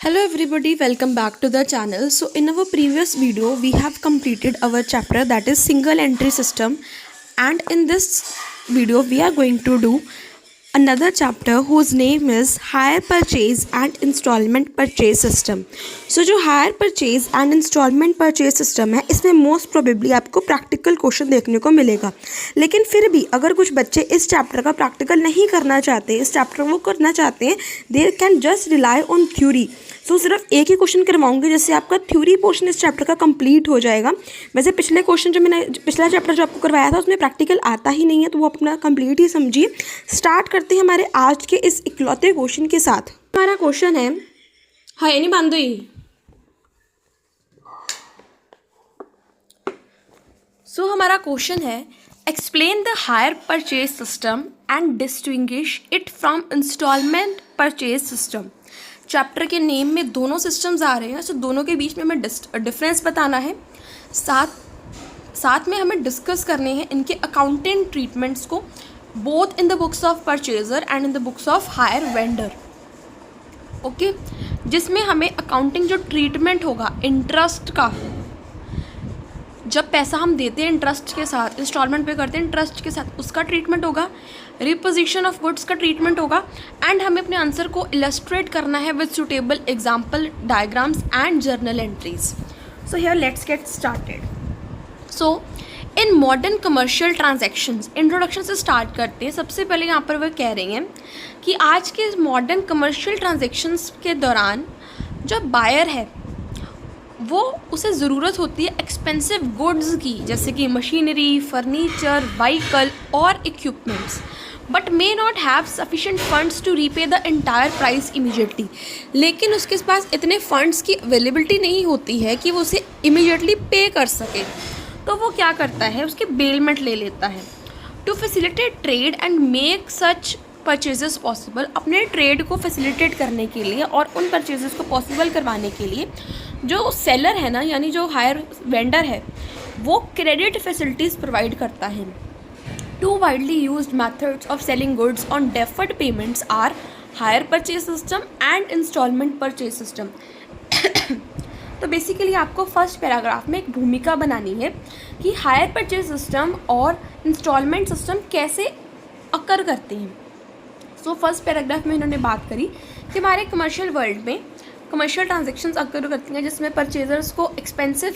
Hello everybody, welcome back to the channel. So in our previous video we have completed our chapter that is single entry system, and in this video we are going to do another chapter whose name is hire purchase and installment purchase system. So जो hire purchase and installment purchase system है इसमें most probably आपको practical question देखने को मिलेगा, लेकिन फिर भी अगर कुछ बच्चे इस चैप्टर का प्रैक्टिकल नहीं करना चाहते, इस चैप्टर वो करना चाहते हैं, they can just rely on theory. So सिर्फ एक ही क्वेश्चन करवाऊंगी जिससे आपका थ्योरी पोर्शन इस चैप्टर का कंप्लीट हो जाएगा. वैसे पिछले क्वेश्चन जो मैंने पिछला चैप्टर जो आपको करवाया था उसमें प्रैक्टिकल आता ही नहीं है, तो वो अपना कंप्लीट ही समझिए. स्टार्ट करते हैं हमारे आज के इस इकलौते क्वेश्चन के साथ. हमारा क्वेश्चन है, हाँ ये नहीं बांधो ही. सो हमारा क्वेश्चन है, explain the hire purchase system and distinguish it from instalment purchase system. Chapter के नेम में दोनों सिस्टम्स आ रहे हैं, तो दोनों के बीच में हमें डिफरेंस बताना है. साथ में हमें डिस्कस करने हैं इनके अकाउंटिंग ट्रीटमेंट्स को, both in the books of purchaser and in the books of higher vendor. Okay, जिसमें हमें अकाउंटिंग जो ट्रीटमेंट होगा इंटरेस्ट का, जब पैसा हम देते हैं इंटरेस्ट के साथ, इंस्टॉलमेंट पे करते हैं इंटरेस्ट के साथ, उसका ट्रीटमेंट होगा. रिपोजिशन ऑफ गुड्स का ट्रीटमेंट होगा. एंड हमें अपने आंसर को इलस्ट्रेट करना है with suitable example, diagrams and journal entries. So here let's get started. So in modern commercial transactions, introduction से स्टार्ट करते हैं. सबसे पहले यहाँ पर वह कह रहे हैं कि आज के मॉडर्न कमर्शियल ट्रांजेक्शन्स के दौरान जो बायर है वो उसे ज़रूरत होती है एक्सपेंसिव गुड्स की, जैसे कि मशीनरी, फर्नीचर, व्हीकल और equipments, but may not have sufficient funds to repay the entire price immediately. लेकिन उसके पास इतने फंड्स की अवेलेबिलिटी नहीं होती है कि वो उसे इमीडिएटली पे कर सके. तो वो क्या करता है, उसके बेलमेंट ले लेता है. To facilitate trade and make such purchases possible, अपने ट्रेड को फैसिलिटेट करने के लिए और उन परचेजेस को पॉसिबल करवाने के लिए जो सेलर है ना, यानी जो हायर वेंडर है, वो क्रेडिट फैसिलिटीज़ प्रोवाइड करता है. Two widely used methods of selling goods on deferred payments are hire purchase system and instalment purchase system. तो बेसिकली आपको फर्स्ट पैराग्राफ में एक भूमिका बनानी है कि हायर परचेज सिस्टम और इंस्टॉलमेंट सिस्टम कैसे अकर करते हैं. सो फर्स्ट पैराग्राफ में इन्होंने बात करी कि हमारे कमर्शियल वर्ल्ड में कमर्शियल ट्रांजेक्शन्स अकर करती हैं जिसमें परचेजर्स को expensive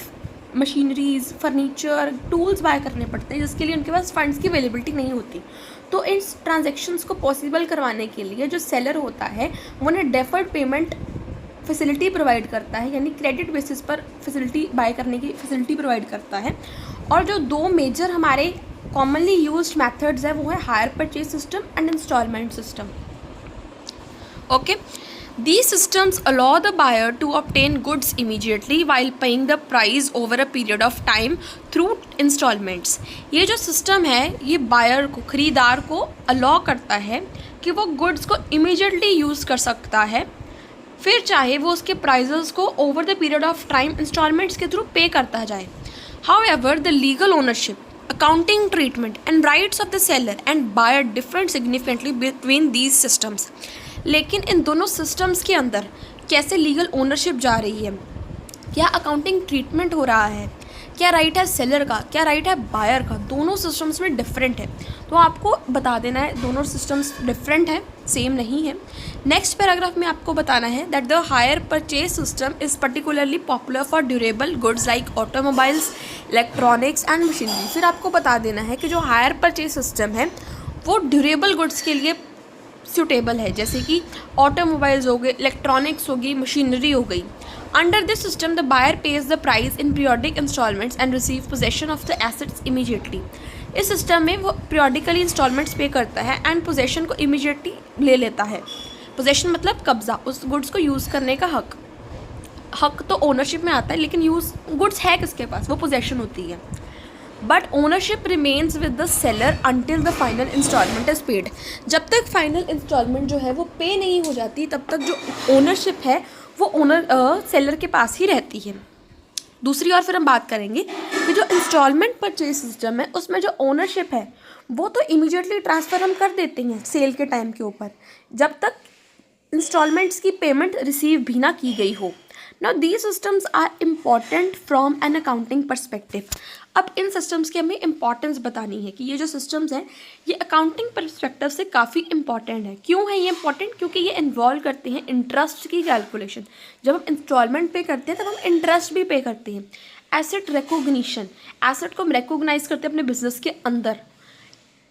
machineries, furniture, tools buy करने पड़ते हैं, जिसके लिए उनके पास फंड्स की अवेलेबिलिटी नहीं होती. तो इन ट्रांजेक्शन्स को पॉसिबल करवाने के लिए जो सेलर होता है वो उन्हें डेफर्ड पेमेंट फैसिलिटी प्रोवाइड करता है, यानी क्रेडिट बेसिस पर फैसिलिटी बाय करने की फैसिलिटी प्रोवाइड करता है. और जो दो मेजर हमारे कॉमनली यूज्ड मेथड्स है वो है hire purchase system and instalment system. Okay, these systems allow the buyer to obtain goods immediately while paying the price over a period of time through installments. ये जो system है ये buyer को, ख़रीदार को अलाउ करता है कि वो गुड्स को इमीडिएटली यूज़ कर सकता है, फिर चाहे वो उसके प्राइजेस को over the period of time instalments के थ्रू पे करता जाए. However, the legal ownership, accounting treatment and rights of the seller and buyer differ significantly between these systems. लेकिन इन दोनों सिस्टम्स के अंदर कैसे लीगल ओनरशिप जा रही है, क्या अकाउंटिंग ट्रीटमेंट हो रहा है, क्या राइट है सेलर का, क्या राइट है बायर का, दोनों सिस्टम्स में डिफरेंट है. तो आपको बता देना है दोनों सिस्टम्स डिफरेंट है, सेम नहीं है. नेक्स्ट पैराग्राफ में आपको बताना है that the hire purchase system is particularly popular for durable goods like automobiles, electronics and machinery. फिर आपको बता देना है कि जो हायर परचेज सिस्टम है वो ड्यूरेबल गुड्स के लिए सूटेबल है, जैसे कि ऑटोमोबाइल्स हो गए, इलेक्ट्रॉनिक्स होगी, मशीनरी हो गई. Under this system the buyer pays the price in periodic instalments and receive possession of the assets immediately. इस सिस्टम में वो पीरियोडिकली इंस्टॉलमेंट्स पे करता है एंड पोजेशन को इमीडिएटली ले लेता है. पोजेशन मतलब कब्जा, उस गुड्स को यूज़ करने का हक तो ओनरशिप में आता है, लेकिन यूज़ गुड्स है किसके पास, वो पोजेशन होती है. But ownership remains with the seller until the final instalment is paid. जब तक फाइनल इंस्टॉलमेंट जो है वो पे नहीं हो जाती तब तक जो ओनरशिप है वो सेलर के पास ही रहती है. दूसरी ओर फिर हम बात करेंगे कि जो इंस्टॉलमेंट परचेज सिस्टम है उसमें जो ओनरशिप है वो तो इमीडिएटली ट्रांसफ़र हम कर देते हैं सेल के टाइम के ऊपर, जब तक इंस्टॉलमेंट्स की पेमेंट रिसीव भी ना की गई हो। Now these systems are important from an accounting perspective. अब इन सिस्टम्स की हमें इंपॉर्टेंस बतानी है कि ये जो सिस्टम्स हैं ये अकाउंटिंग परस्पेक्टिव से काफ़ी इंपॉर्टेंट है। क्यों है ये इंपॉर्टेंट? क्योंकि ये इन्वॉल्व करते हैं इंटरेस्ट की कैलकुलेशन। जब हम इंस्टॉलमेंट पे करते हैं तब हम इंटरेस्ट भी पे करते हैं। एसेट रिकॉग्निशन, एसेट को हम रिकॉग्नाइज करते हैं अपने बिजनेस के अंदर।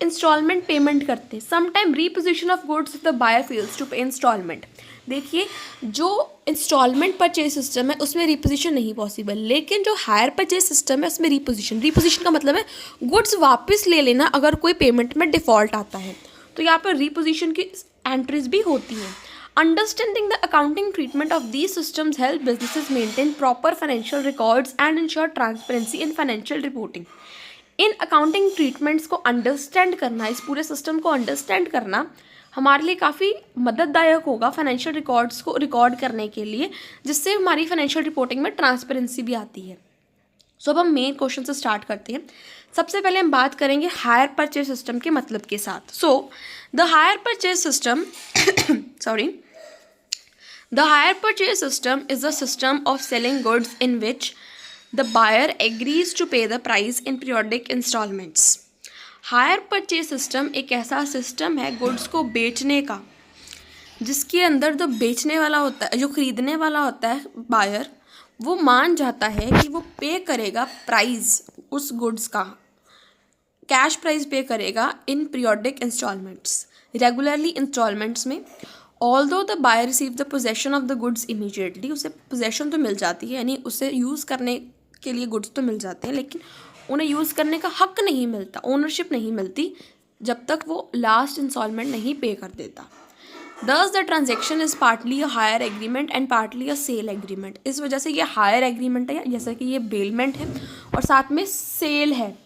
इंस्टॉलमेंट पेमेंट करते हैं। Sometime repossession of goods if the buyer fails to pay instalment. देखिए जो इंस्टॉलमेंट परचेज सिस्टम है उसमें रिपोजिशन नहीं पॉसिबल, लेकिन जो हायर परचेज सिस्टम है उसमें रिपोजिशन का मतलब है गुड्स वापस ले लेना अगर कोई पेमेंट में डिफ़ॉल्ट आता है। तो यहाँ पर रिपोजिशन की एंट्रीज भी होती हैं। Understanding the accounting treatment of these systems help businesses maintain proper financial records and ensure transparency in financial reporting. In accounting treatments को अंडरस्टैंड करना, इस पूरे सिस्टम को अंडरस्टैंड करना हमारे लिए काफ़ी मदददायक होगा फाइनेंशियल रिकॉर्ड्स को रिकॉर्ड करने के लिए, जिससे हमारी फाइनेंशियल रिपोर्टिंग में ट्रांसपेरेंसी भी आती है। सो अब हम मेन क्वेश्चन से स्टार्ट करते हैं। सबसे पहले हम बात करेंगे हायर परचेज सिस्टम के मतलब के साथ। So the hire purchase system The hire purchase system is a system of selling goods in which the buyer agrees to pay the price in periodic installments. Higher purchase system एक ऐसा system है goods को बेचने का जिसके अंदर जो बेचने वाला होता है, जो खरीदने वाला होता है बायर, वो मान जाता है कि वो पे करेगा प्राइस उस गुड्स का, कैश प्राइस पे करेगा in periodic instalments, regularly instalments में। Although the buyer receive the possession of the goods immediately, उसे पोजेशन तो मिल जाती है, यानी उसे यूज़ करने के लिए गुड्स तो मिल जाते हैं, लेकिन उन्हें यूज़ करने का हक नहीं मिलता, ओनरशिप नहीं मिलती जब तक वो लास्ट इंस्टॉलमेंट नहीं पे कर देता। Thus the transaction is partly a hire agreement and partly a sale agreement. इस वजह से ये हायर एग्रीमेंट है, जैसा कि ये बेलमेंट है और साथ में सेल है।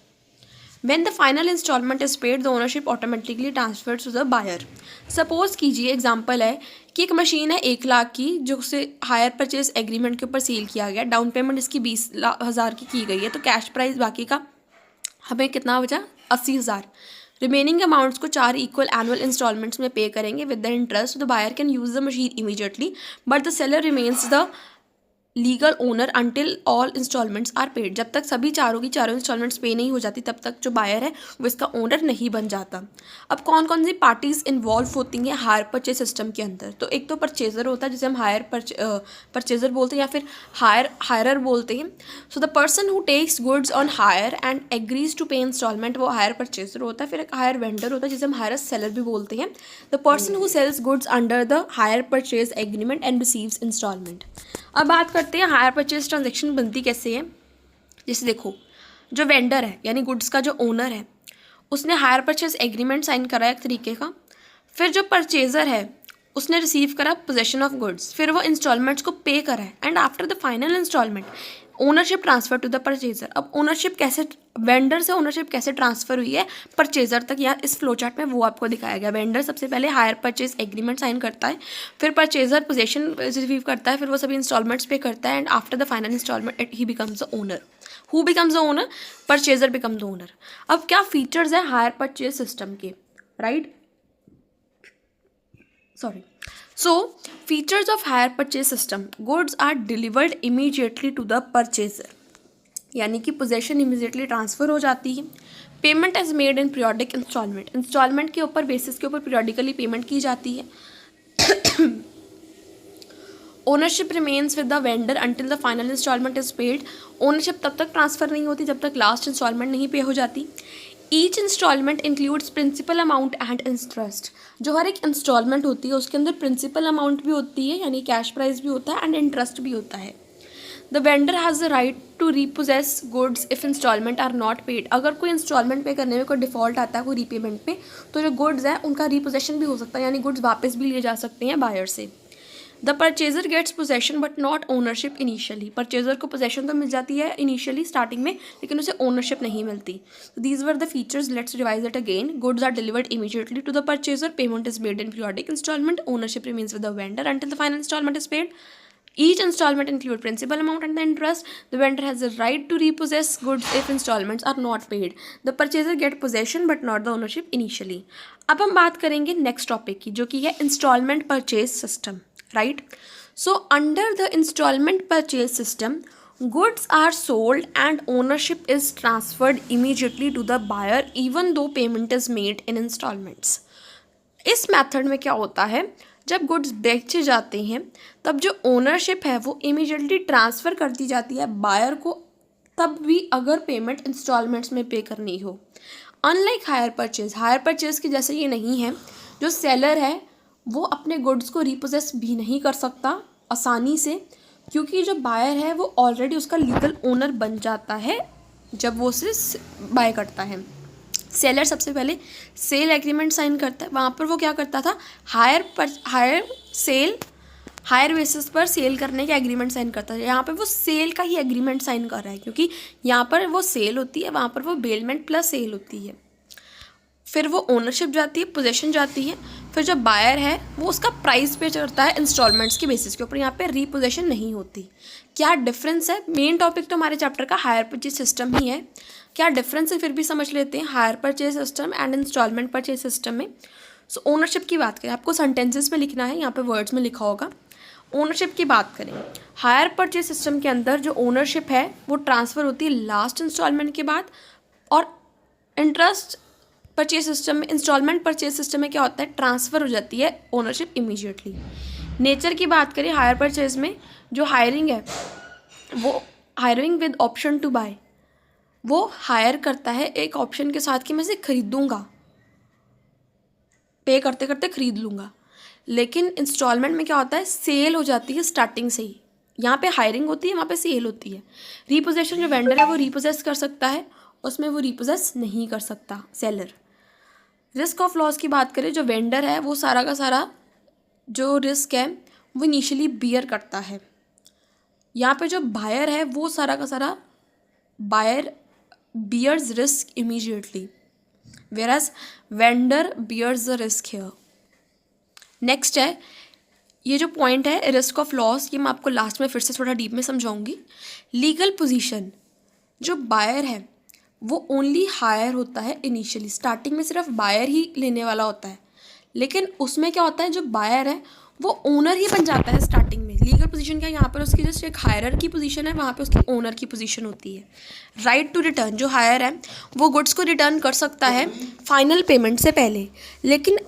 When the final installment is paid, the ownership automatically transfers to the buyer. Suppose कीजिए एग्जाम्पल है कि एक मशीन है 1 लाख की जो उसे हायर परचेज एग्रीमेंट के ऊपर सेल किया गया, डाउन पेमेंट इसकी 20,000 की गई है, तो कैश प्राइस बाकी का हमें कितना बचा? 80,000। रिमेनिंग अमाउंट्स को 4 इक्वल एनुअल इंस्टॉलमेंट्स में पे करेंगे with the interest. The buyer can use the machine immediately but the seller remains the legal owner until all instalments are paid. जब तक सभी चारों की चारों इंस्टॉलमेंट्स पे नहीं हो जाती तब तक जो बायर है वो इसका ओनर नहीं बन जाता। अब कौन कौन सी पार्टीज इन्वॉल्व होती हैं हायर परचेज सिस्टम के अंदर? तो एक तो परचेजर होता है जिसे हम हायर परचेजर बोलते हैं या फिर हायरर बोलते हैं। So the person who takes goods on hire and agrees to pay instalment, वो हायर परचेजर होता है। फिर एक हायर वेंडर होता है जिसे हम हायर सेलर भी बोलते हैं। The person who sells goods under the hire purchase agreement and receives instalment. अब बात करते हैं हायर परचेज ट्रांजेक्शन बनती कैसे है। जैसे देखो, जो वेंडर है यानी गुड्स का जो ओनर है उसने हायर परचेज एग्रीमेंट साइन करा एक तरीके का। फिर जो परचेजर है उसने रिसीव करा पोजेशन ऑफ गुड्स, फिर वो इंस्टॉलमेंट्स को पे करा है and after the final instalment ownership transfer to the purchaser. अब ओनरशिप कैसे, वेंडर से ओनरशिप कैसे ट्रांसफर हुई है परचेजर तक, या इस फ्लो चार्ट में वो आपको दिखाया गया। वेंडर सबसे पहले हायर परचेज एग्रीमेंट साइन करता है, फिर परचेजर पोजेशन रिसीव करता है, फिर वो सभी इंस्टॉलमेंट्स पे करता है and after the final instalment he becomes the owner. Who becomes the owner? Purchaser become the owner. अब क्या फीचर्स है हायर परचेज सिस्टम के, right? Sorry. So, features of hire purchase system. Goods are delivered immediately to the purchaser. यानी कि possession immediately transfer हो जाती है। Payment is made in periodic instalment, instalment के ऊपर बेसिस के ऊपर पीरियोडिकली पेमेंट की जाती है। Ownership remains with the vendor until the final instalment is paid. Ownership तब तक ट्रांसफ़र नहीं होती जब तक लास्ट इंस्टॉलमेंट नहीं पे हो जाती। Each instalment includes principal amount and interest. जो हर एक इंस्टॉलमेंट होती है उसके अंदर प्रिंसिपल अमाउंट भी होती है यानी कैश प्राइस भी होता है एंड इंटरेस्ट भी होता है। The vendor has the right to repossess goods if instalment are not paid. अगर कोई इंस्टॉलमेंट पे करने में कोई डिफ़ॉल्ट आता है कोई रीपेमेंट पे, तो जो गुड्स है उनका रीपोजेशन भी हो सकता है, यानी गुड्स वापस भी लिए जा सकते हैं बायर से। The purchaser gets possession but not ownership initially. Purchaser को पोजेशन तो मिल जाती है इनिशियली स्टार्टिंग में, लेकिन उसे ओनरशिप नहीं मिलती। These were the features, let's revise it again. Goods are delivered immediately to the purchaser, payment is made in periodic instalment, ownership remains with the vendor until the final instalment is paid, Each installment include principal amount and the interest. The vendor has the right to repossess goods if installments are not paid. The purchaser get possession but not the ownership initially. अब हम बात करेंगे next topic की, जो कि है instalment purchase system, right. So under the instalment purchase system, goods are sold and ownership is transferred immediately to the buyer even though payment is made in installments. इस method में क्या होता है, जब गुड्स बेचे जाते हैं तब जो ओनरशिप है वो इमीडिएटली ट्रांसफ़र कर दी जाती है बायर को, तब भी अगर पेमेंट इंस्टॉलमेंट्स में पे करनी हो. अनलाइक हायर परचेज के जैसे ये नहीं है. जो सेलर है वो अपने गुड्स को रिपोजेस भी नहीं कर सकता आसानी से, क्योंकि जो बायर है वो ऑलरेडी उसका लीगल ओनर बन जाता है जब वो उसे बाय करता है. सेलर सबसे पहले सेल एग्रीमेंट साइन करता है. वहाँ पर वो क्या करता था, हायर बेसिस पर सेल करने का एग्रीमेंट साइन करता है. यहाँ पे वो सेल का ही एग्रीमेंट साइन कर रहा है, क्योंकि यहाँ पर वो सेल होती है, वहाँ पर वो बेलमेंट प्लस सेल होती है. फिर वो ओनरशिप जाती है, पोजेशन जाती है. फिर जो बायर है वो उसका प्राइस पे करता है इंस्टॉलमेंट्स के बेसिस के ऊपर. यहाँ पे रीपोजेशन नहीं होती. क्या डिफरेंस है, मेन टॉपिक तो हमारे चैप्टर का हायर परचेज सिस्टम ही है. क्या डिफरेंस है फिर भी समझ लेते हैं hire purchase system and instalment purchase system में. सो ओनरशिप की बात करें, आपको सेंटेंसेस में लिखना है, यहाँ पे वर्ड्स में लिखा होगा. ओनरशिप की बात करें, हायर परचेज सिस्टम के अंदर जो ओनरशिप है वो ट्रांसफ़र होती है लास्ट इंस्टॉलमेंट के बाद. और इंटरेस्ट परचेज सिस्टम में, इंस्टॉलमेंट परचेज सिस्टम में क्या होता है, ट्रांसफ़र हो जाती है ओनरशिप इमीडिएटली. नेचर की बात करें हायर परचेज में, जो हायरिंग है वो hiring with option to buy, वो हायर करता है एक ऑप्शन के साथ कि मैं इसे खरीदूँगा, पे करते करते खरीद लूँगा. लेकिन इंस्टॉलमेंट में क्या होता है, सेल हो जाती है स्टार्टिंग से ही. यहाँ पे हायरिंग होती है, वहाँ पे सेल होती है. रीपोजेशन जो वेंडर है वो रीपोजेस कर सकता है, उसमें वो रीपोजेस नहीं कर सकता सेलर. रिस्क ऑफ लॉस की बात करें, जो वेंडर है वो सारा का सारा जो रिस्क है वो इनिशियली बियर करता है. यहाँ पे जो बायर है वो सारा का सारा buyer bears risk immediately, whereas vendor bears the risk here. Next है ये जो पॉइंट है रिस्क ऑफ लॉस, ये मैं आपको लास्ट में फिर से थोड़ा डीप में समझाऊंगी. लीगल पोजीशन, जो बायर है वो ओनली हायर होता है इनिशियली, स्टार्टिंग में सिर्फ बायर ही लेने वाला होता है. लेकिन उसमें क्या होता है, जो बायर है वो ओनर ही बन जाता है स्टार्टिंग में. लीगल पोजीशन क्या, यहाँ पर उसकी जस्ट एक हायरर की पोजीशन है, वहाँ पे उसकी ओनर की पोजीशन होती है. राइट टू रिटर्न, जो हायर है वो गुड्स को रिटर्न कर सकता है फाइनल पेमेंट से पहले. लेकिन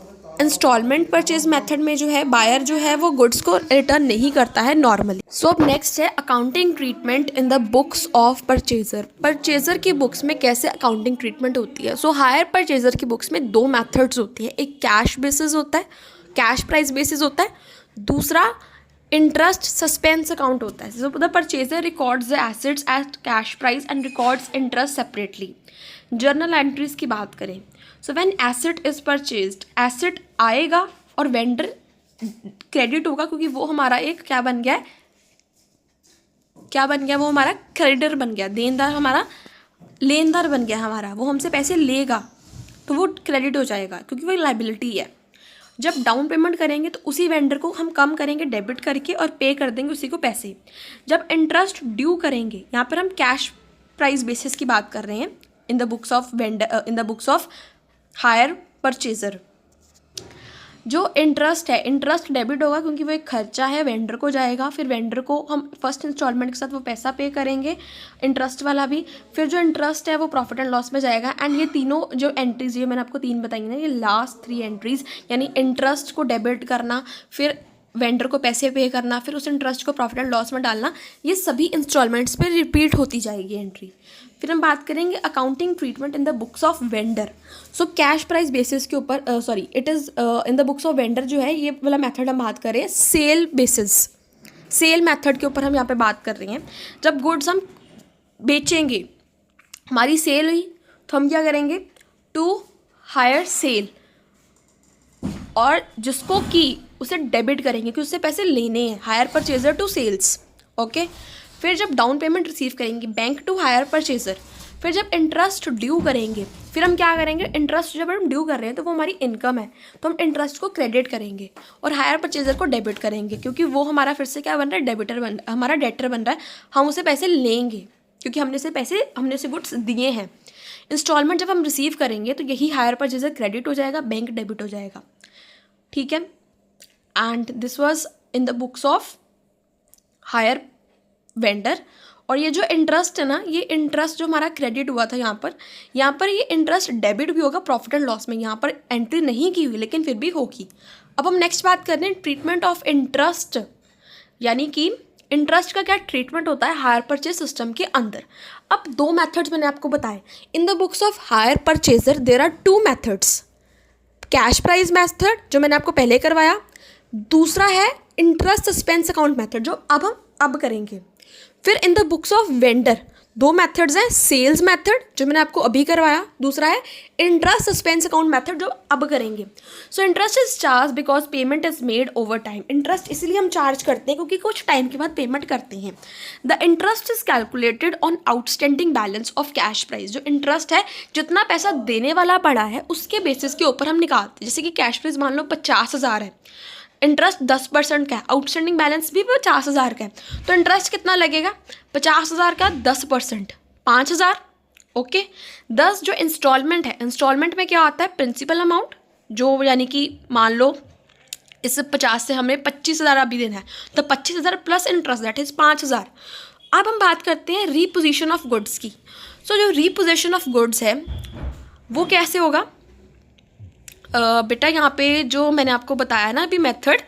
इंस्टॉलमेंट परचेज मेथड में जो है बायर जो है वो गुड्स को रिटर्न नहीं करता है नॉर्मली. सो अब नेक्स्ट है accounting treatment in the books of purchaser. Purchaser की बुक्स में कैसे अकाउंटिंग ट्रीटमेंट होती है. सो हायर परचेजर की बुक्स में दो मेथड्स होती है. एक कैश बेसिस होता है, कैश प्राइस बेसिस होता है. दूसरा इंटरेस्ट सस्पेंस अकाउंट होता है. So the purchaser records the assets at cash price and records interest separately. Journal entries की बात करें, so when asset is purchased, asset आएगा और वेंडर क्रेडिट होगा, क्योंकि वो हमारा एक क्या बन गया है, वो हमारा क्रेडिटर बन गया. देनदार हमारा लेनदार बन गया हमारा, वो हमसे पैसे लेगा तो वो क्रेडिट हो जाएगा क्योंकि वो लाइबिलिटी है. जब डाउन पेमेंट करेंगे तो उसी वेंडर को हम कम करेंगे डेबिट करके और पे कर देंगे उसी को पैसे. जब इंटरेस्ट ड्यू करेंगे, यहाँ पर हम कैश प्राइस बेसिस की बात कर रहे हैं in the books of hire purchaser. जो इंटरेस्ट है, इंटरेस्ट डेबिट होगा क्योंकि वो एक खर्चा है, वेंडर को जाएगा. फिर वेंडर को हम फर्स्ट इंस्टॉलमेंट के साथ वो पैसा पे करेंगे, इंटरेस्ट वाला भी. फिर जो इंटरेस्ट है वो प्रॉफिट एंड लॉस में जाएगा. एंड ये तीनों जो एंट्रीज, ये मैंने आपको 3 बताई ना, ये लास्ट 3 एंट्रीज, यानी इंटरेस्ट को डेबिट करना, फिर वेंडर को पैसे पे करना, फिर उस इंटरेस्ट को प्रॉफिट एंड लॉस में डालना, ये सभी इंस्टॉलमेंट्स पे रिपीट होती जाएगी एंट्री. फिर हम बात करेंगे accounting treatment in the books of vendor. So cash price basis के ऊपर it is in the books of vendor जो है, ये वाला मेथड हम बात करें सेल बेसिस, सेल मेथड के ऊपर हम यहाँ पे बात कर रहे हैं. जब गुड्स हम बेचेंगे, हमारी सेल हुई, तो हम क्या करेंगे, टू हायर सेल, और जिसको की उसे डेबिट करेंगे क्योंकि उससे पैसे लेने हैं. Hire purchaser to sales, okay. फिर जब डाउन पेमेंट रिसीव करेंगे, बैंक टू हायर परचेजर. फिर जब इंटरेस्ट ड्यू करेंगे, फिर हम क्या करेंगे, इंटरेस्ट जब हम ड्यू कर रहे हैं तो वो हमारी इनकम है, तो हम इंटरेस्ट को क्रेडिट करेंगे और हायर परचेजर को डेबिट करेंगे, क्योंकि वो हमारा फिर से क्या बन रहा है, डेबिटर बन, हमारा डेटर बन रहा है, हम उसे पैसे लेंगे क्योंकि हमने उसे गुड्स दिए हैं। इंस्टॉलमेंट जब हम रिसीव करेंगे तो यही हायर परचेजर क्रेडिट हो जाएगा, बैंक डेबिट हो जाएगा, ठीक है। And this was in the books of higher vendor. और ये जो इंटरेस्ट है ना, ये इंटरेस्ट जो हमारा क्रेडिट हुआ था यहाँ पर ये इंटरेस्ट डेबिट भी होगा प्रॉफिट एंड लॉस में, यहाँ पर एंट्री नहीं की हुई लेकिन फिर भी होगी। अब हम नेक्स्ट बात कर रहे हैं ट्रीटमेंट ऑफ इंटरेस्ट, यानी कि इंटरेस्ट का क्या ट्रीटमेंट होता है हायर परचेज सिस्टम के अंदर। अब 2 मेथड्स मैंने आपको बताए in the books of hire purchaser. There are 2 methods, cash price method जो मैंने आपको पहले करवाया, दूसरा है इंटरेस्ट सस्पेंस अकाउंट मेथड जो अब करेंगे। फिर इन the books of vendor 2 methods हैं, सेल्स मेथड जो मैंने आपको अभी करवाया, दूसरा है इंटरेस्ट सस्पेंस अकाउंट मेथड जो अब करेंगे। So interest is charge because payment is made over time. Interest इसलिए हम चार्ज करते हैं क्योंकि कुछ टाइम के बाद पेमेंट करते हैं। The interest is calculated on outstanding balance of cash price. जो इंटरेस्ट है, जितना पैसा देने वाला पड़ा है उसके बेसिस के ऊपर हम निकालते हैं। जैसे कि कैश प्राइस मान लो 50,000 है, इंटरेस्ट 10% का है, आउटस्टैंडिंग बैलेंस भी 50,000 का है, तो इंटरेस्ट कितना लगेगा, 50,000 का 10% 5,000। ओके, 10 जो इंस्टॉलमेंट है, इंस्टॉलमेंट में क्या आता है, प्रिंसिपल अमाउंट जो, यानी कि मान लो इस 50 से हमें 25,000 अभी देना है, तो 25,000 प्लस इंटरेस्ट दैट इज 5,000। अब हम बात करते हैं रीपोजिशन ऑफ गुड्स की। सो जो रीपोजिशन ऑफ गुड्स है वो कैसे होगा, बेटा यहाँ पे जो मैंने आपको बताया ना अभी मेथड,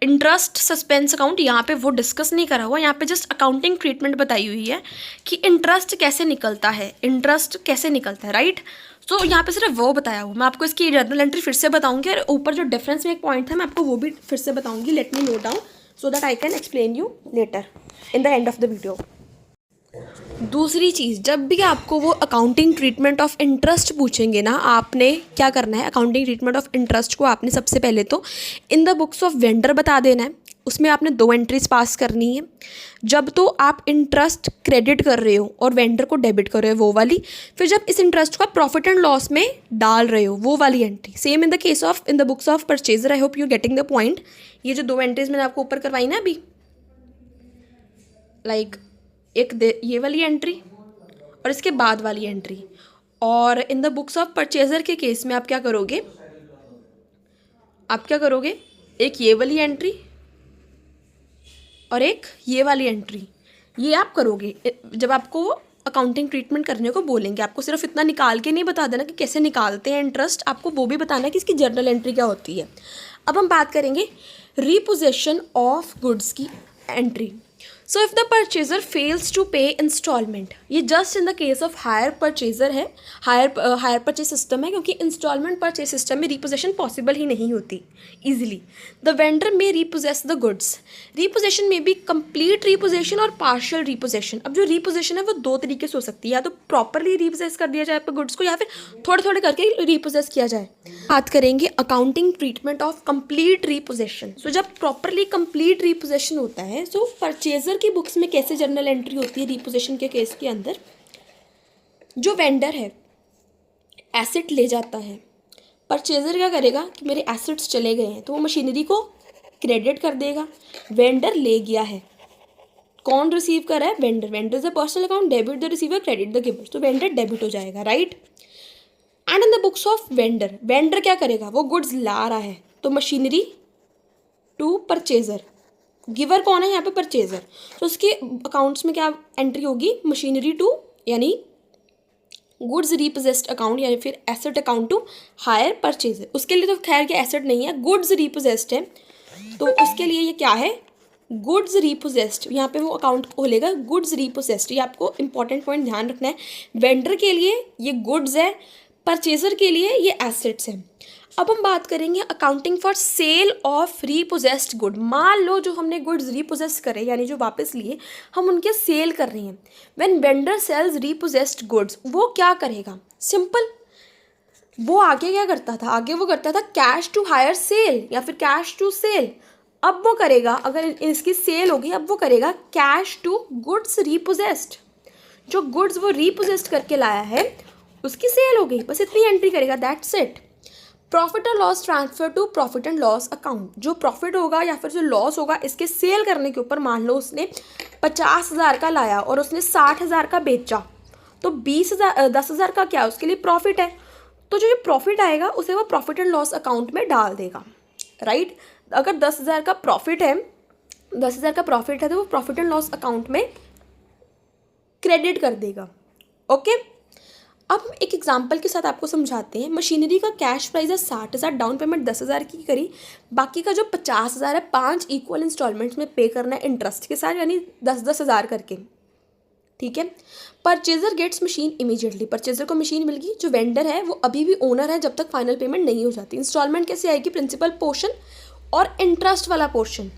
इंटरेस्ट सस्पेंस अकाउंट, यहाँ पे वो डिस्कस नहीं करा हुआ, यहाँ पे जस्ट अकाउंटिंग ट्रीटमेंट बताई हुई है कि इंटरेस्ट कैसे निकलता है, राइट। सो यहाँ पे सिर्फ वो बताया हुआ, मैं आपको इसकी जर्नल एंट्री फिर से बताऊंगी और ऊपर जो डिफरेंस में एक पॉइंट था मैं आपको वो भी फिर से बताऊंगी। Let me note down so that I can explain you later in the end of the video. दूसरी चीज़, जब भी आपको वो अकाउंटिंग ट्रीटमेंट ऑफ इंटरेस्ट पूछेंगे ना, आपने क्या करना है, अकाउंटिंग ट्रीटमेंट ऑफ इंटरेस्ट को आपने सबसे पहले तो इन द बुक्स ऑफ वेंडर बता देना है। उसमें आपने 2 एंट्रीज पास करनी है, जब तो आप इंटरेस्ट क्रेडिट कर रहे हो और वेंडर को डेबिट कर रहे हो वो वाली, फिर जब इस इंटरेस्ट को आप प्रॉफिट एंड लॉस में डाल रहे हो वो वाली entry. Same in the case of in the books of purchaser. I hope you getting the point. ये जो 2 एंट्रीज मैंने आपको ऊपर करवाई ना अभी, लाइक ये वाली एंट्री और इसके बाद वाली एंट्री। और इन द बुक्स ऑफ परचेजर के केस में आप क्या करोगे, एक ये वाली एंट्री और एक ये वाली एंट्री, ये आप करोगे जब आपको अकाउंटिंग ट्रीटमेंट करने को बोलेंगे। आपको सिर्फ इतना निकाल के नहीं बता देना कि कैसे निकालते हैं इंटरेस्ट, आपको वो भी बताना है कि इसकी जर्नल एंट्री क्या होती है। अब हम बात करेंगे रीपोजेशन ऑफ गुड्स की entry. So if the purchaser fails to pay instalment, ये just in the case of hire purchaser है, हायर परचेज सिस्टम है, क्योंकि इंस्टॉलमेंट परचेज सिस्टम में रीपोजेशन पॉसिबल ही नहीं होती इजीली। द वेंडर में रीपोजेस द गुड्स। रीपोजेशन में भी कंप्लीट रीपोजेशन और पार्शियल रीपोजेशन। अब जो रीपोजेशन है वो 2 तरीके से हो सकती है, या तो प्रॉपरली रीपोजेस कर दिया जाए आपके गुड्स को, या फिर थोड़े थोड़े करके रीपोजेस किया जाए। बात करेंगे अकाउंटिंग ट्रीटमेंट ऑफ कंप्लीट रीपोजेशन। सो जब प्रॉपरली कंप्लीट रीपोजेशन होता है, सो परचेजर की बुक्स में कैसे जर्नल एंट्री होती है रीपोजेशन के केस के अंदर, जो वेंडर है एसेट ले जाता है, परचेजर क्या करेगा कि मेरे एसेट्स चले गए हैं तो वो मशीनरी को क्रेडिट कर देगा। वेंडर ले गया है, कौन रिसीव कर रहा है, vendor is a personal account, debit the receiver, credit the giver, तो वेंडर डेबिट हो जाएगा, right. And in the books of vendor क्या करेगा, वो गुड्स ला रहा है तो मशीनरी टू परचेजर, गिवर कौन है यहाँ पे, परचेजर, तो उसके अकाउंट्स में क्या एंट्री होगी, मशीनरी टू यानी गुड्स रीपोजेस्ड अकाउंट, या फिर asset account to hire purchaser. उसके लिए तो खैर क्या एसेट नहीं है, गुड्स रीपोजेस्ड है, तो उसके लिए ये क्या है, गुड्स रीपोजेस्ड, यहाँ पे वो अकाउंट खोलेगा गुड्स रीपोजेस्ड। ये आपको इंपॉर्टेंट पॉइंट ध्यान रखना है, वेंडर के लिए ये गुड्स है, परचेजर के लिए ये एसेट्स हैं। अब हम बात करेंगे accounting for sale of repossessed good. मान लो जो हमने गुड्स रीपोजेस करे यानी जो वापस लिए, हम उनके सेल कर रहे हैं। व्हेन वेंडर सेल्स रीपोजेस्ड गुड्स, वो क्या करेगा, सिंपल, वो आगे क्या करता था, आगे वो करता था कैश टू हायर सेल या फिर कैश टू सेल। अब वो करेगा, अगर इसकी सेल होगी, अब वो करेगा कैश टू गुड्स रीपोजेस्ड। जो गुड्स वो रीपोजेस्ड करके लाया है उसकी सेल हो गई, बस इतनी एंट्री करेगा, दैट्स इट। प्रॉफिट और loss transfer to profit and loss account. जो प्रॉफिट होगा या फिर जो लॉस होगा इसके सेल करने के ऊपर, मान लो उसने 50,000 का लाया और उसने 60,000 का बेचा, तो 10,000 का क्या उसके लिए प्रॉफिट है, तो जो ये प्रॉफिट आएगा उसे वो प्रॉफिट एंड लॉस अकाउंट में डाल देगा, राइट। अगर 10,000 का प्रॉफिट है, 10,000 का प्रॉफिट है तो वो प्रॉफिट एंड लॉस अकाउंट में क्रेडिट कर देगा, ओके। अब हम एक एग्जांपल के साथ आपको समझाते हैं। मशीनरी का कैश प्राइस है 60,000, डाउन पेमेंट 10,000 की करी, बाकी का जो 50,000 है 5 इक्वल इंस्टॉलमेंट्स में पे करना है इंटरेस्ट के साथ, यानी 10,000 करके, ठीक है। Purchaser gets machine immediately, purchaser को मशीन मिल गई, जो वेंडर है वो अभी भी ओनर है जब तक फाइनल पेमेंट नहीं हो जाती। इंस्टॉलमेंट कैसे आएगी, प्रिंसिपल पोर्शन और इंटरेस्ट वाला portion.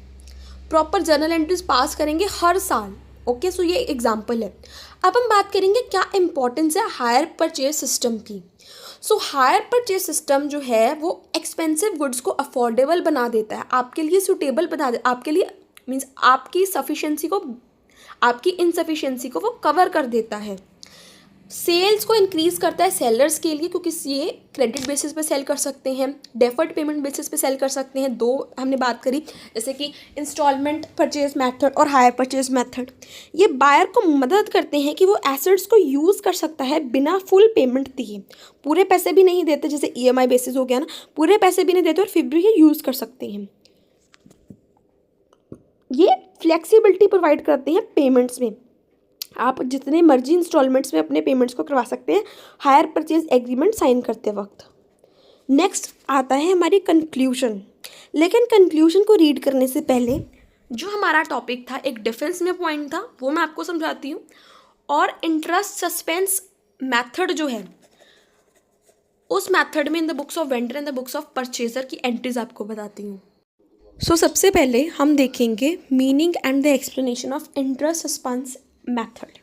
Proper journal entries pass करेंगे हर साल, ओके। सो ये एग्जाम्पल है। अब हम बात करेंगे क्या इंपॉर्टेंस है हायर परचेज सिस्टम की। सो हायर परचेज सिस्टम जो है वो एक्सपेंसिव गुड्स को अफोर्डेबल बना देता है, आपके लिए सूटेबल बना दे, आपके लिए मीन्स आपकी सफिशेंसी को, आपकी इनसफिशिएंसी को वो कवर कर देता है। सेल्स को इंक्रीज़ करता है सेलर्स के लिए, क्योंकि ये क्रेडिट बेसिस पे सेल कर सकते हैं, डेफर्ड पेमेंट बेसिस पे सेल कर सकते हैं। दो हमने बात करी, जैसे कि इंस्टॉलमेंट परचेज मेथड और हायर परचेज मेथड। ये बायर को मदद करते हैं कि वो एसेट्स को यूज़ कर सकता है बिना फुल पेमेंट दिए। पूरे पैसे भी नहीं देते, जैसे EMI बेसिस हो गया ना, पूरे पैसे भी नहीं देते और फिर भी ये यूज़ कर सकते हैं। ये फ्लेक्सिबिलिटी प्रोवाइड करते हैं पेमेंट्स में, आप जितने मर्जी इंस्टॉलमेंट्स में अपने पेमेंट्स को करवा सकते हैं हायर परचेज एग्रीमेंट साइन करते वक्त। नेक्स्ट आता है हमारी कंक्लूजन। लेकिन कंक्लूजन को रीड करने से पहले जो हमारा टॉपिक था, एक डिफेंस में पॉइंट था, वो मैं आपको समझाती हूँ, और इंटरेस्ट सस्पेंस मेथड जो है उस मेथड में in the books of vendor and the books of purchaser की एंट्रीज आपको बताती हूँ। सो सबसे पहले हम देखेंगे meaning and the explanation of interest suspense method.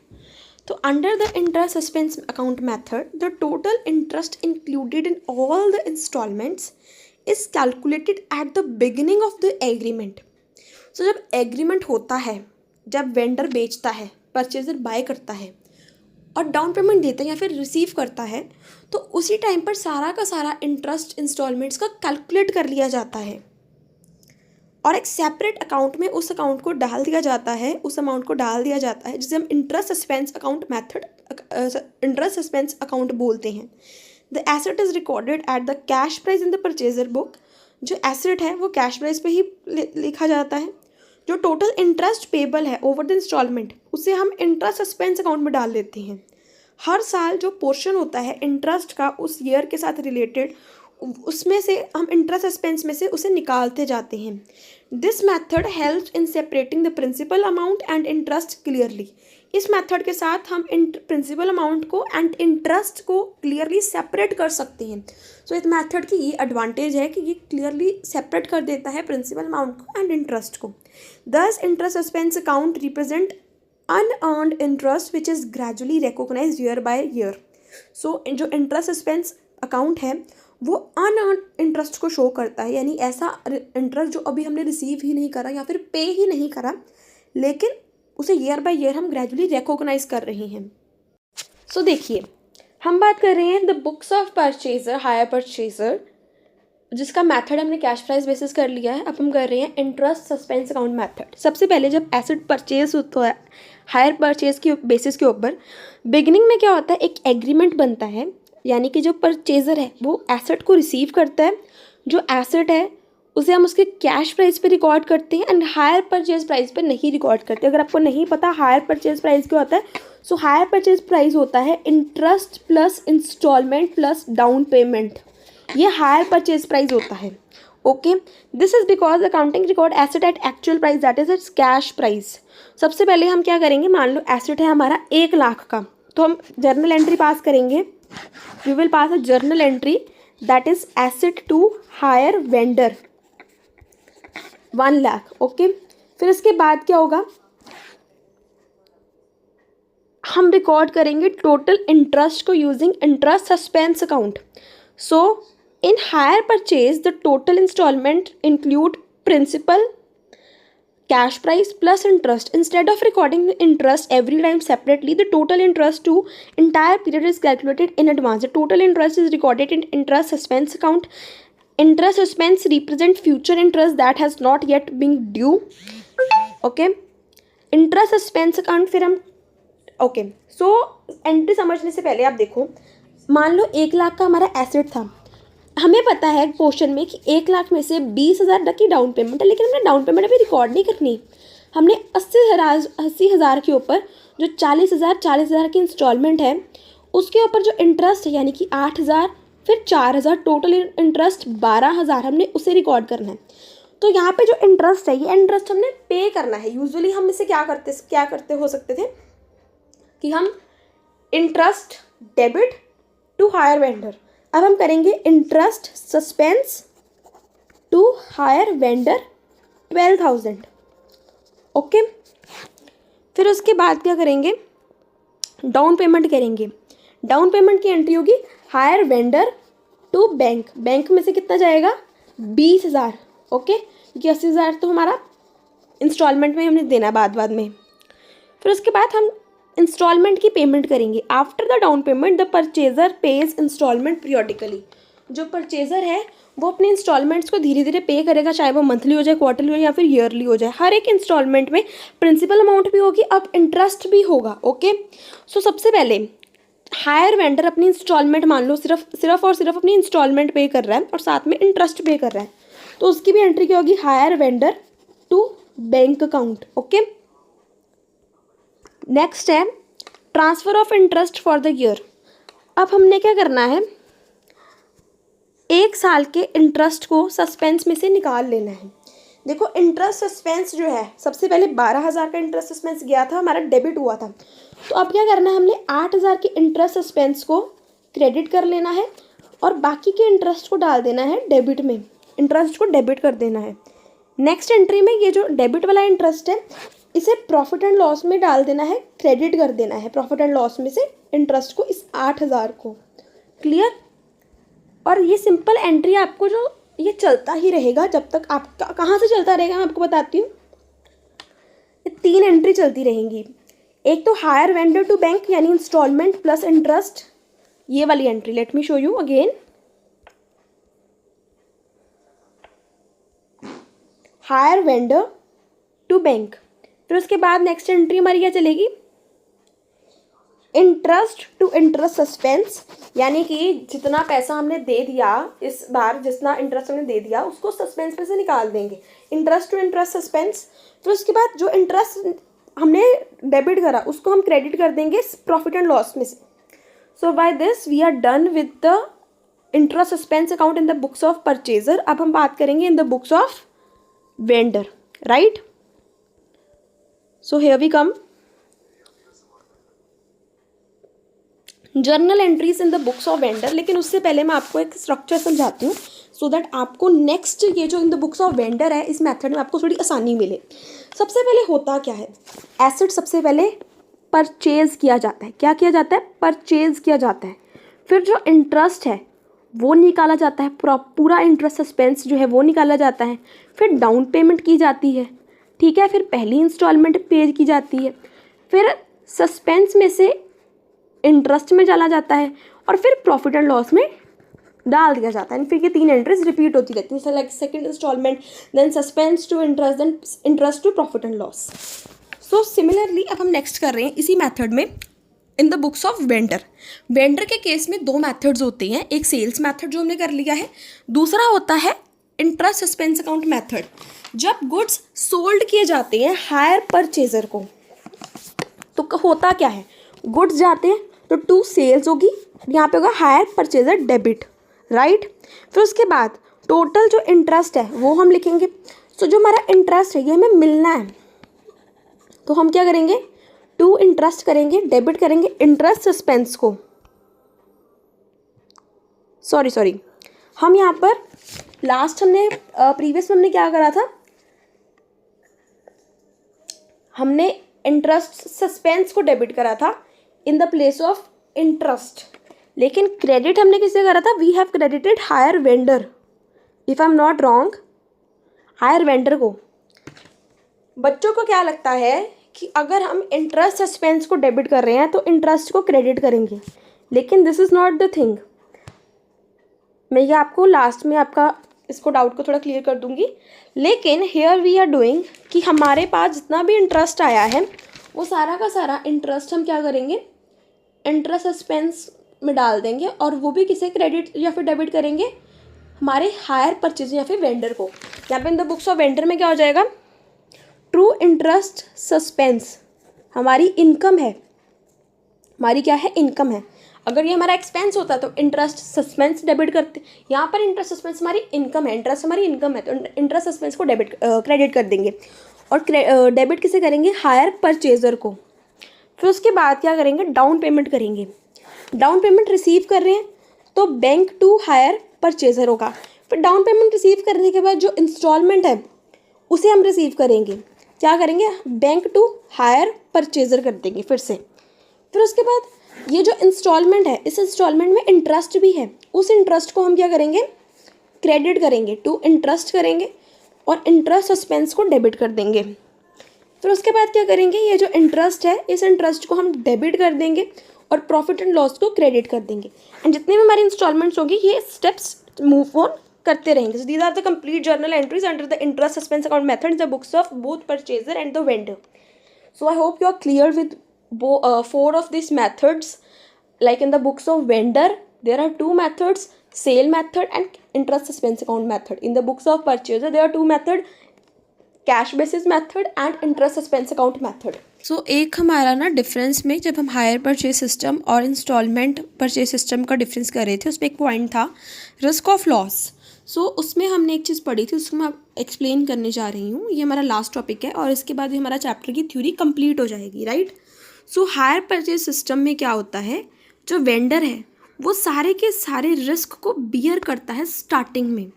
So under the interest suspense account method, the total interest included in all the installments is calculated at the beginning of the agreement. So जब agreement होता है, जब vendor बेचता है, purchaser buy करता है और down payment देता है या फिर रिसीव करता है, तो उसी टाइम पर सारा का सारा इंटरेस्ट इंस्टॉलमेंट्स का कैलकुलेट कर लिया जाता है और एक सेपरेट अकाउंट में उस अकाउंट को डाल दिया जाता है, उस अमाउंट को डाल दिया जाता है, जिसे हम interest suspense account method, interest suspense account बोलते हैं। The asset is recorded at the cash price in the purchaser book. जो एसेट है वो कैश प्राइस पे ही लिखा जाता है। जो टोटल इंटरेस्ट पेबल है ओवर द इंस्टॉलमेंट, उसे हम इंटरेस्ट सस्पेंस अकाउंट में डाल देते हैं। हर साल जो पोर्शन होता है इंटरेस्ट का उस ईयर के साथ रिलेटेड, उसमें से हम इंटरेस्ट सस्पेंस में से उसे निकालते जाते हैं। This method helps in separating the principal amount and interest clearly. इस मेथड के साथ हम प्रिंसिपल अमाउंट को एंड इंटरेस्ट को क्लियरली सेपरेट कर सकते हैं। सो इस मेथड की ये एडवांटेज है कि ये क्लियरली सेपरेट कर देता है प्रिंसिपल अमाउंट को एंड इंटरेस्ट को। This interest suspense account represent unearned interest which is gradually recognised year by year. So जो इंटरेस्ट सस्पेंस अकाउंट है वो अनअर्न्ड इंटरेस्ट को शो करता है, यानी ऐसा इंटरेस्ट जो अभी हमने रिसीव ही नहीं करा या फिर पे ही नहीं करा, लेकिन उसे ईयर बाय ईयर हम ग्रेजुअली रिकॉग्नाइज कर रहे हैं। सो देखिए, हम बात कर रहे हैं the books of purchaser, hire purchaser, जिसका मेथड हमने कैश प्राइस बेसिस कर लिया है। अब हम कर रहे हैं इंटरेस्ट सस्पेंस अकाउंट मेथड। सबसे पहले जब एसेट परचेज होता है हायर परचेज की बेसिस के ऊपर, बिगिनिंग में क्या होता है, एक एग्रीमेंट बनता है, यानी कि जो परचेज़र है वो एसेट को रिसीव करता है, जो एसेट है उसे हम उसके कैश प्राइस पे रिकॉर्ड करते हैं एंड हायर परचेज प्राइस पे नहीं रिकॉर्ड करते। अगर आपको नहीं पता हायर परचेज प्राइस क्या होता है, सो हायर परचेज प्राइस होता है interest plus instalment plus down payment, ये हायर परचेज प्राइस होता है, okay. This is because accounting record asset at actual price that is its cash price. सबसे पहले हम क्या करेंगे, मान लो एसेट है हमारा 1 लाख का, तो हम जर्नल एंट्री पास करेंगे। We will pass a journal entry that is asset to hire vendor 1 lakh, okay. फिर इसके बाद क्या होगा, हम रिकॉर्ड करेंगे टोटल इंटरेस्ट को using interest suspense account. So in hire purchase the total instalment include principal, cash price plus interest. Instead of recording the interest every time separately, the total interest to entire period is calculated in advance. The total interest is recorded in interest suspense account. Interest suspense represent future interest that has not yet been due. Okay, interest suspense account फिर हम okay so entry समझने से पहले आप देखो, मान लो 1 लाख का हमारा एसेट था, हमें पता है क्वेश्चन में कि 1 लाख में से 20,000 तक की डाउन पेमेंट है, लेकिन हमने डाउन पेमेंट अभी रिकॉर्ड नहीं करनी। हमने 80,000 के ऊपर जो 40,000 की इंस्टॉलमेंट है उसके ऊपर जो इंटरेस्ट है यानी कि 8,000 फिर 4,000 टोटल इंटरेस्ट 12,000 हमने उसे रिकॉर्ड करना है। तो यहाँ पे जो इंटरेस्ट है ये इंटरेस्ट हमने पे करना है। यूजुअली हम इसे क्या करते हो सकते थे कि हम interest debit to hire vendor, अब हम करेंगे interest suspense to hire vendor 12,000। Okay, फिर उसके बाद क्या करेंगे, डाउन पेमेंट करेंगे। डाउन पेमेंट की एंट्री होगी hire vendor to bank, bank में से कितना जाएगा 20,000। ओके, क्योंकि 80,000 तो हमारा इंस्टॉलमेंट में हमने देना बाद में। फिर उसके बाद हम इंस्टॉलमेंट की पेमेंट करेंगे। After the down payment the purchaser pays instalment periodically. जो परचेजर है वो अपने इंस्टॉलमेंट्स को धीरे धीरे पे करेगा, चाहे वो मंथली हो जाए, क्वार्टरली हो जाए या फिर ईयरली हो जाए। हर एक इंस्टॉलमेंट में प्रिंसिपल अमाउंट भी होगी, अब इंटरेस्ट भी होगा। ओके, सो सबसे पहले हायर वेंडर अपनी इंस्टॉलमेंट मान लो सिर्फ और सिर्फ अपनी इंस्टॉलमेंट पे कर रहा है और साथ में इंटरेस्ट पे कर रहा है, तो उसकी भी एंट्री क्या होगी hire vendor to bank account. Okay, next है transfer of interest for the year. अब हमने क्या करना है, 1 साल के इंटरेस्ट को सस्पेंस में से निकाल लेना है। देखो इंटरेस्ट सस्पेंस जो है सबसे पहले 12,000 का इंटरेस्ट सस्पेंस गया था, हमारा डेबिट हुआ था। तो अब क्या करना है, हमने 8,000 के इंटरेस्ट सस्पेंस को क्रेडिट कर लेना है और बाकी के इंटरेस्ट को डाल देना है डेबिट में, इंटरेस्ट को डेबिट कर देना है। नेक्स्ट एंट्री में ये जो डेबिट वाला इंटरेस्ट है इसे प्रॉफिट एंड लॉस में डाल देना है, क्रेडिट कर देना है प्रॉफिट एंड लॉस में से इंटरेस्ट को, इस 8,000 को। क्लियर? और ये सिंपल एंट्री आपको जो ये चलता ही रहेगा जब तक आपका कहाँ से चलता रहेगा मैं आपको बताती हूँ। ये 3 एंट्री चलती रहेंगी। एक तो हायर वेंडर टू बैंक यानी इंस्टॉलमेंट प्लस इंटरेस्ट, ये वाली entry. Let me show you again. Hire vendor to bank, फिर उसके बाद नेक्स्ट एंट्री हमारी क्या चलेगी, इंटरेस्ट टू इंटरेस्ट सस्पेंस, यानी कि जितना पैसा हमने दे दिया इस बार, जितना इंटरेस्ट हमने दे दिया उसको सस्पेंस में से निकाल देंगे, इंटरेस्ट टू इंटरेस्ट सस्पेंस। फिर उसके बाद जो इंटरेस्ट हमने डेबिट करा उसको हम क्रेडिट कर देंगे प्रॉफिट एंड लॉस में से। So by this we are done with the interest suspense account in the books of purchaser. अब हम बात करेंगे in the books of vendor, right? So here we come, journal entries in the books of vendor. लेकिन उससे पहले मैं आपको एक स्ट्रक्चर समझाती हूँ सो दैट आपको नेक्स्ट ये जो इन द बुक्स ऑफ वेंडर है इस मेथड में आपको थोड़ी आसानी मिले। सबसे पहले होता क्या है, एसेट सबसे पहले परचेज किया जाता है। क्या किया जाता है? परचेज किया जाता है। फिर जो इंटरेस्ट है वो निकाला जाता है, पूरा इंटरेस्ट सस्पेंस जो है वो निकाला जाता है। फिर डाउन पेमेंट की जाती है, ठीक है, फिर पहली इंस्टॉलमेंट पे की जाती है, फिर सस्पेंस में से इंटरेस्ट में डाला जाता है और फिर प्रॉफिट एंड लॉस में डाल दिया जाता है। फिर ये 3 एंट्रीज रिपीट होती रहती हैं, like second instalment, then suspense to interest, then interest to profit and loss. So similarly अब हम नेक्स्ट कर रहे हैं इसी मेथड में in the books of vendor. Vendor के केस में 2 मेथड्स होते हैं, एक सेल्स मेथड जो हमने कर लिया है, दूसरा होता है इंटरेस्ट सस्पेंस अकाउंट मेथड। जब गुड्स सोल्ड किए जाते हैं हायर परचेजर को तो होता क्या है, गुड्स जाते हैं तो टू सेल्स होगी, यहाँ पे होगा हायर परचेजर डेबिट, राइट? फिर उसके बाद टोटल जो इंटरेस्ट है वो हम लिखेंगे। सो जो हमारा इंटरेस्ट है ये हमें मिलना है तो हम क्या करेंगे, टू इंटरेस्ट करेंगे, डेबिट करेंगे इंटरेस्ट सस्पेंस को। सॉरी हम यहाँ पर लास्ट हमने प्रीवियस में हमने क्या करा था, हमने इंटरेस्ट सस्पेंस को डेबिट करा था in the place of interest, लेकिन क्रेडिट हमने किससे करा था, we have credited hire vendor, if I am not wrong, hire vendor को। बच्चों को क्या लगता है कि अगर हम इंटरेस्ट सस्पेंस को डेबिट कर रहे हैं तो इंटरेस्ट को क्रेडिट करेंगे, लेकिन this is not the thing. मैं ये आपको लास्ट में आपका इसको डाउट को थोड़ा क्लियर कर दूंगी। लेकिन हेयर वी आर डूइंग कि हमारे पास जितना भी इंटरेस्ट आया है वो सारा का सारा इंटरेस्ट हम क्या करेंगे, इंटरेस्ट सस्पेंस में डाल देंगे, और वो भी किसे क्रेडिट या फिर डेबिट करेंगे, हमारे हायर परचेज या फिर वेंडर को। यहाँ पे इन द बुक्स ऑफ वेंडर में क्या हो जाएगा, ट्रू इंटरेस्ट सस्पेंस हमारी इनकम है, हमारी क्या है, इनकम है। अगर ये हमारा एक्सपेंस होता तो इंटरेस्ट सस्पेंस डेबिट करते, यहाँ पर इंटरेस्ट सस्पेंस हमारी इनकम है, इंटरेस्ट हमारी इनकम है, तो इंटरेस्ट सस्पेंस को डेबिट क्रेडिट कर देंगे, और डेबिट किसे करेंगे, हायर परचेजर को। फिर उसके बाद क्या करेंगे, डाउन पेमेंट करेंगे। डाउन पेमेंट रिसीव कर रहे हैं तो बैंक टू हायर परचेजर होगा। फिर डाउन पेमेंट रिसीव करने के बाद जो इंस्टॉलमेंट है उसे हम रिसीव करेंगे, क्या करेंगे, बैंक टू हायर परचेजर कर देंगे फिर से। फिर उसके बाद ये जो इंस्टॉलमेंट है, इस इंस्टॉलमेंट में इंटरेस्ट भी है, उस इंटरेस्ट को हम क्या करेंगे, क्रेडिट करेंगे, टू इंटरेस्ट करेंगे, और इंटरेस्ट सस्पेंस को डेबिट कर देंगे। फिर उसके बाद क्या करेंगे, ये जो इंटरेस्ट है इस इंटरेस्ट को हम डेबिट कर देंगे और प्रॉफिट एंड लॉस को क्रेडिट कर देंगे। एंड जितने भी हमारी इंस्टॉलमेंट्स होंगी ये स्टेप्स मूव ऑन करते रहेंगे। So these are the complete journal entries under the interest suspense account method in the books of both purchaser and the vendor. So I hope you are clear with 4 of these methods. Like in the books of vendor, there are 2 methods, sale method and interest suspense account method. In the books of purchaser, there are 2 methods, cash basis method and interest suspense account method. So एक हमारा ना difference में जब हम higher purchase system और instalment purchase system का difference कर रहे थे उसमें एक पॉइंट था रिस्क ऑफ लॉस। उसमें हमने एक चीज़ पढ़ी थी, उसको मैं एक्सप्लेन करने जा रही हूँ। ये हमारा लास्ट टॉपिक है और इसके बाद ही हमारा चैप्टर की थ्योरी कंप्लीट हो जाएगी, राइट। हायर परचेज सिस्टम में क्या होता है, जो वेंडर है वो सारे के सारे रिस्क को बियर करता है स्टार्टिंग में।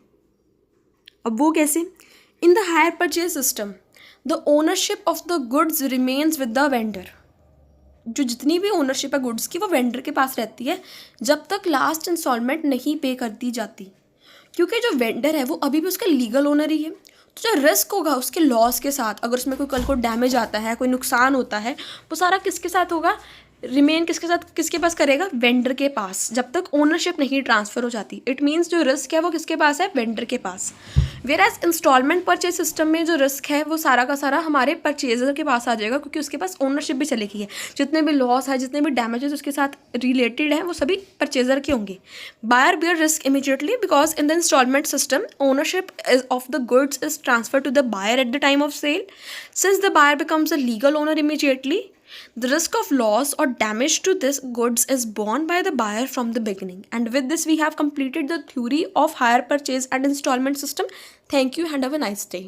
अब वो कैसे, in the hire purchase system the ownership of the goods remains with the vendor. जो जितनी भी ओनरशिप है गुड्स की वो वेंडर के पास रहती है जब तक लास्ट इंस्टॉलमेंट नहीं पे कर दी जाती, क्योंकि जो वेंडर है वो अभी भी उसका लीगल ओनर ही है। तो जो रिस्क होगा उसके लॉस के साथ, अगर उसमें कोई कल को डैमेज आता है, कोई नुकसान होता है, वो सारा किसके साथ होगा, रिमेन किसके साथ, किसके पास करेगा, वेंडर के पास, जब तक ओनरशिप नहीं ट्रांसफ़र हो जाती। इट मीन्स जो रिस्क है वो किसके पास है, वेंडर के पास। Whereas instalment purchase system में जो रिस्क है वो सारा का सारा हमारे परचेजर के पास आ जाएगा, क्योंकि उसके पास ओनरशिप भी चली गई है। जितने भी लॉस है, जितने भी डैमेजेस उसके साथ रिलेटेड हैं वो सभी परचेजर के होंगे। Buyer bear risk immediately because in the instalment system ownership of the goods is transfer to the buyer at the time of sale. Since the buyer becomes a legal owner immediately, the risk of loss or damage to this goods is borne by the buyer from the beginning. And with this we have completed the theory of hire purchase and installment system. Thank you and have a nice day.